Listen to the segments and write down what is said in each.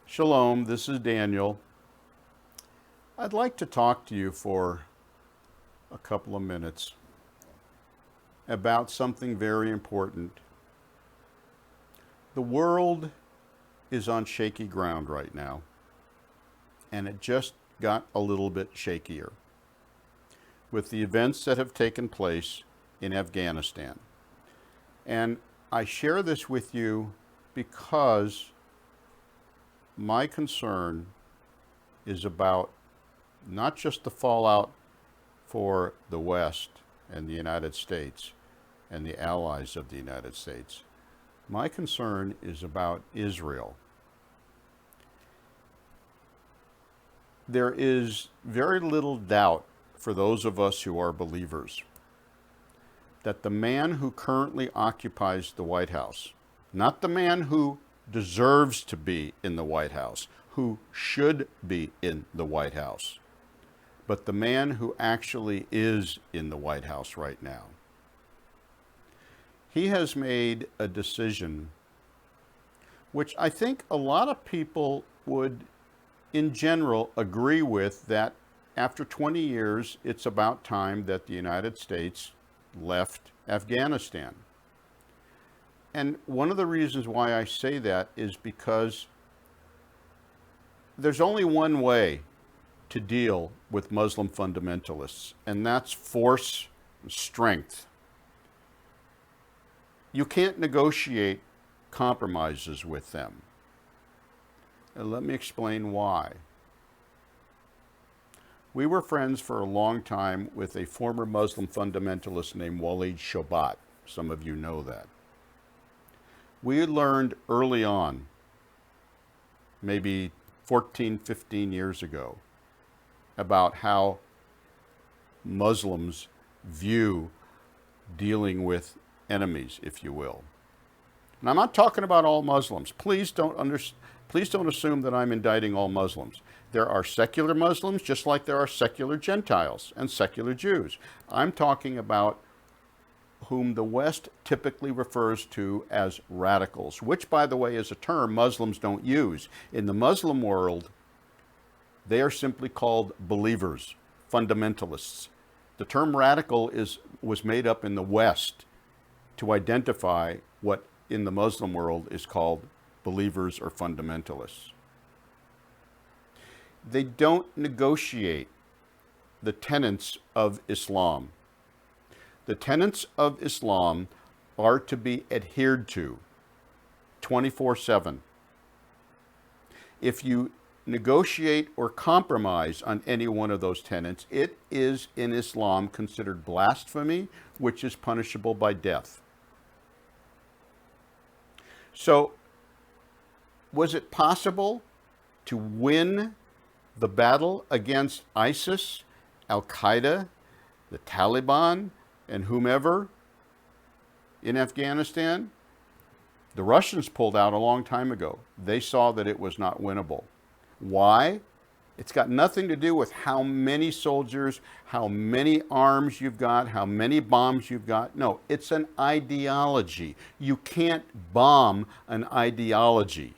Shalom, this is Daniel. I'd like to talk to you for a couple of minutes about something very important. The world is on shaky ground right now, and it just got a little bit shakier with the events that have taken place in Afghanistan. And I share this with you because my concern is about not just the fallout for the West and the United States and the allies of the United States. My concern is about Israel. There is very little doubt for those of us who are believers that the man who currently occupies the White House, not the man who deserves to be in the White House, who should be in the White House, but the man who actually is in the White House right now. He has made a decision which I think a lot of people would, in general, agree with, that after 20 years, it's about time that the United States left Afghanistan. And one of the reasons why I say that is because there's only one way to deal with Muslim fundamentalists, and that's force and strength. You can't negotiate compromises with them. And let me explain why. We were friends for a long time with a former Muslim fundamentalist named Walid Shoebat. Some of you know that. We had learned early on, maybe 14, 15 years ago, about how Muslims view dealing with enemies, if you will. And I'm not talking about all Muslims. Please don't assume that I'm indicting all Muslims. There are secular Muslims just like there are secular Gentiles and secular Jews. I'm talking about whom the West typically refers to as radicals, which, by the way, is a term Muslims don't use. In the Muslim world, they are simply called believers, fundamentalists. The term radical was made up in the West to identify what in the Muslim world is called believers or fundamentalists. They don't negotiate the tenets of Islam. The tenets of Islam are to be adhered to 24/7. If you negotiate or compromise on any one of those tenets, it is in Islam considered blasphemy, which is punishable by death. So, was it possible to win the battle against ISIS, Al-Qaeda, the Taliban, and whomever in Afghanistan? The Russians pulled out a long time ago. They saw that it was not winnable. Why? It's got nothing to do with how many soldiers, how many arms you've got, how many bombs you've got. No, it's an ideology. You can't bomb an ideology.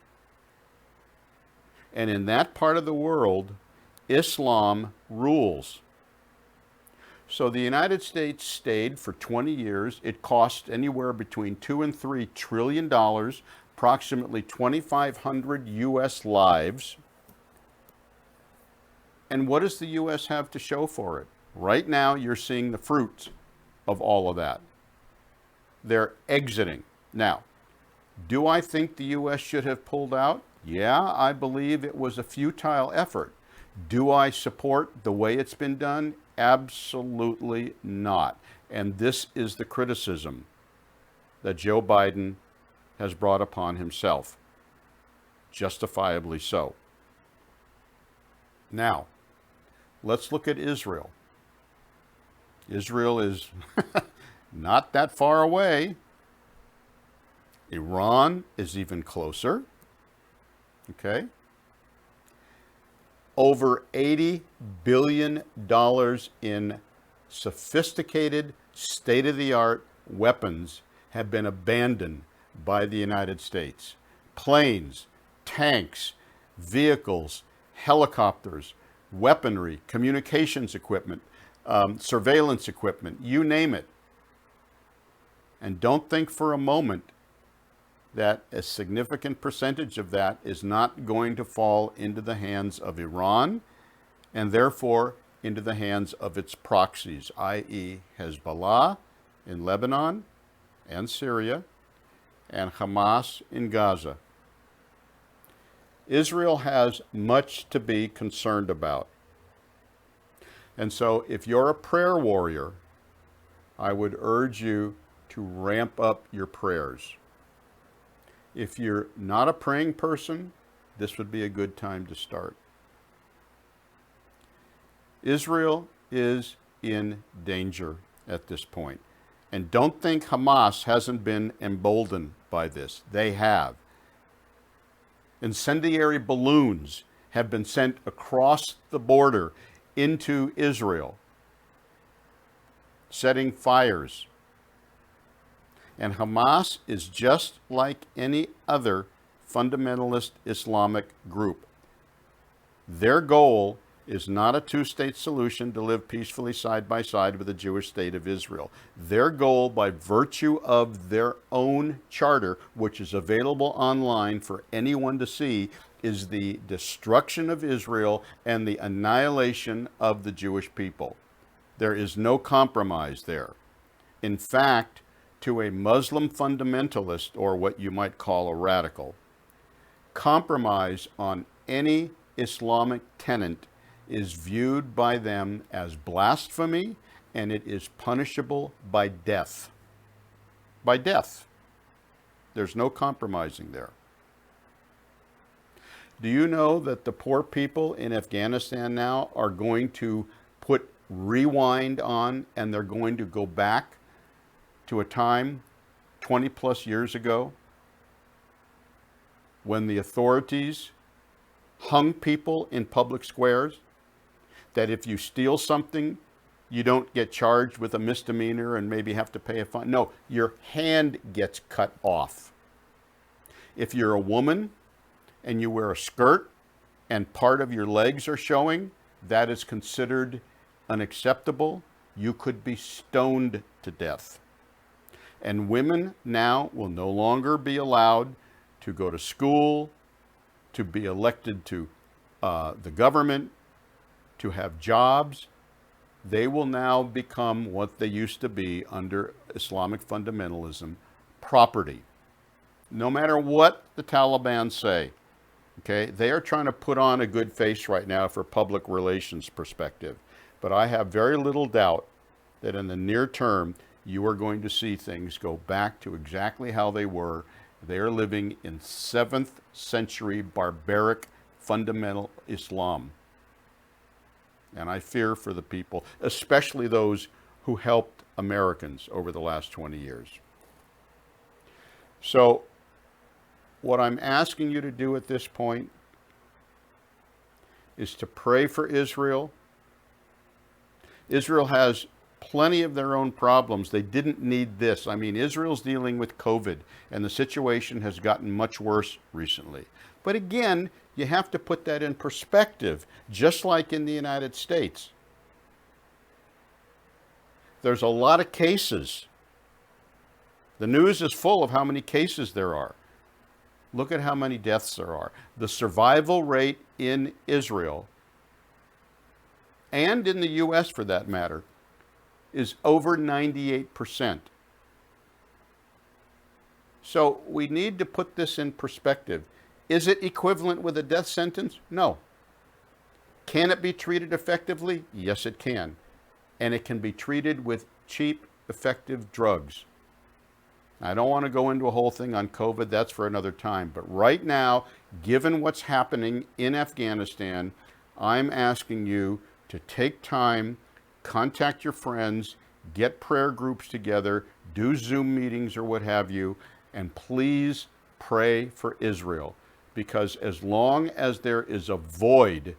And in that part of the world, Islam rules. So the United States stayed for 20 years. It cost anywhere between $2 and $3 trillion, approximately 2,500 U.S. lives. And what does the U.S. have to show for it? Right now, you're seeing the fruits of all of that. They're exiting. Now, do I think the U.S. should have pulled out? Yeah, I believe it was a futile effort. Do I support the way it's been done? Absolutely not. And this is the criticism that Joe Biden has brought upon himself. Justifiably so. Now, let's look at Israel. Israel is not that far away. Iran is even closer. Okay? Over $80 billion in sophisticated, state-of-the-art weapons have been abandoned by the United States. Planes, tanks, vehicles, helicopters, weaponry, communications equipment, surveillance equipment, you name it. And don't think for a moment that a significant percentage of that is not going to fall into the hands of Iran and therefore into the hands of its proxies, i.e. Hezbollah in Lebanon and Syria and Hamas in Gaza. Israel has much to be concerned about. And so if you're a prayer warrior, I would urge you to ramp up your prayers. If you're not a praying person, this would be a good time to start. Israel is in danger at this point. And don't think Hamas hasn't been emboldened by this. They have. Incendiary balloons have been sent across the border into Israel, setting fires. And Hamas is just like any other fundamentalist Islamic group. Their goal is not a two-state solution to live peacefully side by side with the Jewish state of Israel. Their goal, by virtue of their own charter, which is available online for anyone to see, is the destruction of Israel and the annihilation of the Jewish people. There is no compromise there. In fact, to a Muslim fundamentalist, or what you might call a radical, compromise on any Islamic tenet is viewed by them as blasphemy, and it is punishable by death. By death. There's no compromising there. Do you know that the poor people in Afghanistan now are going to put rewind on, and they're going to go back to a time 20 plus years ago when the authorities hung people in public squares, that if you steal something, you don't get charged with a misdemeanor and maybe have to pay a fine. No, your hand gets cut off. If you're a woman and you wear a skirt and part of your legs are showing, that is considered unacceptable. You could be stoned to death. And women now will no longer be allowed to go to school, to be elected to the government, to have jobs. They will now become what they used to be under Islamic fundamentalism, property. No matter what the Taliban say, okay, they are trying to put on a good face right now for public relations perspective. But I have very little doubt that in the near term, you are going to see things go back to exactly how they were. They are living in 7th century barbaric fundamental Islam. And I fear for the people, especially those who helped Americans over the last 20 years. So what I'm asking you to do at this point is to pray for Israel. Israel has plenty of their own problems. They didn't need this. I mean, Israel's dealing with COVID, and the situation has gotten much worse recently. But again, you have to put that in perspective, just like in the United States. There's a lot of cases. The news is full of how many cases there are. Look at how many deaths there are. The survival rate in Israel, and in the U.S. for that matter, is over 98%. So we need to put this in perspective. Is it equivalent with a death sentence? No. Can it be treated effectively? Yes, it can. And it can be treated with cheap, effective drugs. I don't want to go into a whole thing on COVID. That's for another time. But right now, given what's happening in Afghanistan, I'm asking you to take time, contact your friends, get prayer groups together, do Zoom meetings or what have you, and please pray for Israel. Because as long as there is a void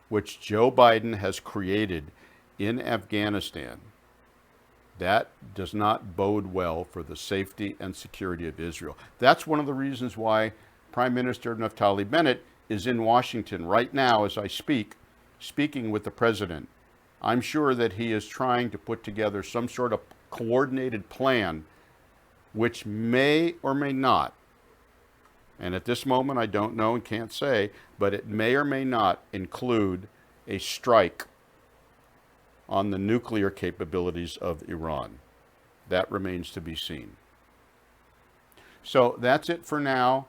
which Joe Biden has created in Afghanistan, that does not bode well for the safety and security of Israel. That's one of the reasons why Prime Minister Naftali Bennett is in Washington right now as I speak, speaking with the president. I'm sure that he is trying to put together some sort of coordinated plan which may or may not, and at this moment I don't know and can't say, but it may or may not include a strike on the nuclear capabilities of Iran. That remains to be seen. So that's it for now.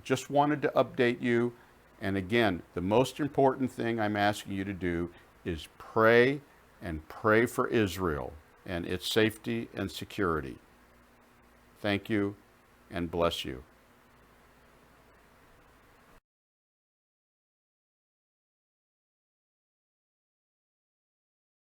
Just wanted to update you. And again, the most important thing I'm asking you to do is pray and pray for Israel and its safety and security. Thank you and bless you.